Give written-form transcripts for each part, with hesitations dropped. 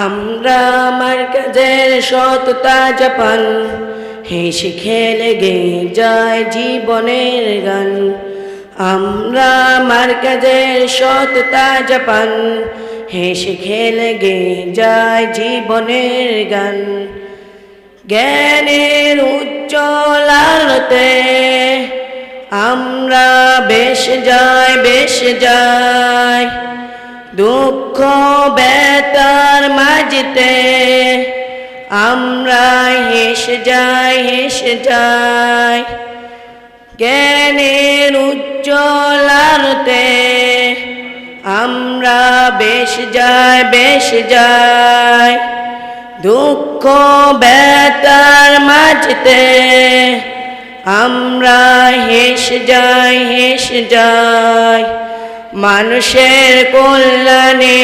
আমরা মার্কাজের সততা জাপান, হেসে খেলে গেয়ে যায় জীবনের গান। আমরা মার্কাজের সততা জাপান, হেসে খেলে গেয়ে যায় জীবনের গান। জ্ঞানের উজ্জ্বল আলোতে আমরা বেশে যাই, দুঃখ ব্যথার মাঝেতে আমরা হেসে যাই। জ্ঞানের উজ্জ্বল আলোতে আমরা বেশে যাই, দুঃখ ব্যথার মাঝেতে আমরা হেসে যাই। মানুষের কল্যাণে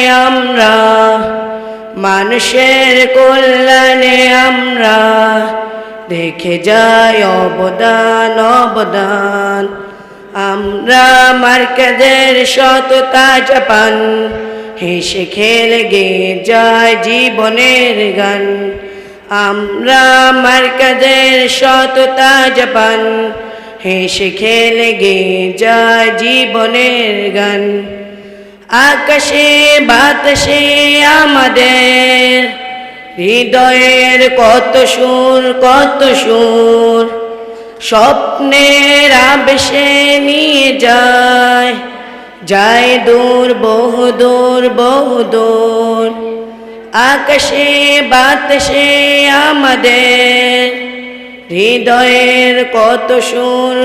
আমরা দেখে যাই অবদান। আমরা মার্কাজের সততা জাপান, হেসে খেলে গেয়ে যায় জীবনের গান। আমরা মার্কাজের সততা জাপান, হেসে খেলে গেয়ে যায় জীবনের গান। আকাশে বাতাসে আমাদের হৃদয়ের কত সুর, স্বপ্নের আবেশে নিয়ে যায় দূর বহু দূর। আকাশে বাতাসে আমাদের হৃদয়ের কত সুর,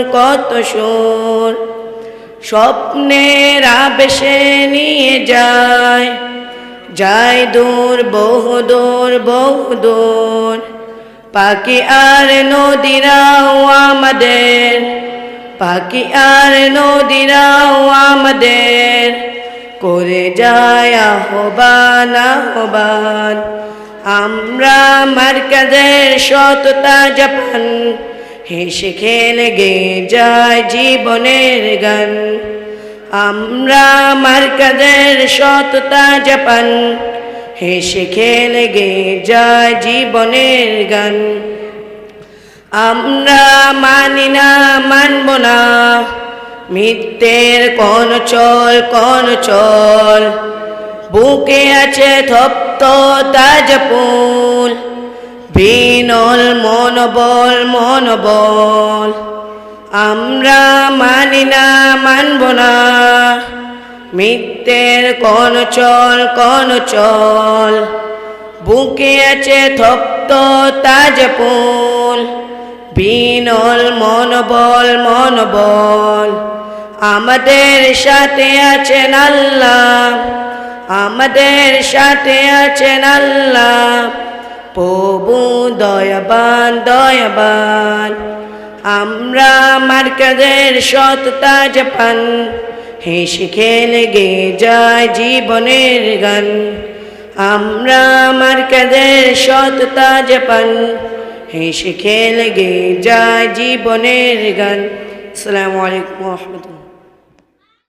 স্বপ্নের আবেশে নিয়ে যায় দূর বহু দূর। পাখি আর নদীরাও আমাদের করে যায় আহ্বান। আমরা মার্কাজের সততা জাপান, হেসে খেলে গেয়ে যায় জীবনের গান। আমরা মার্কাজের সততা জাপান, হেসে খেলে গেয়ে যায় জীবনের গান। আমরা মানব না মিথ্যের কোন চল, বুকে আছে তপ্ত তাজা ফুল, বিনল মনোবল। আমরা মানব না মিথ্যের কোন চল, বুকে আছে তপ্ত তাজা ফুল, বিনল মনোবল। আমাদের সাথে আছেন আল্লাহ, প্রভু দয়াবান। আমরা মার্কাজের সততা জাপান, হেসে খেলে গেয়ে যায় জীবনের গান। আমরা মার্কাজের সততা জাপান, হেসে খেলে গেয়ে যায় জীবনের গান। আসসালামু আলাইকুম ওয়া রাহমাতুল্লাহ।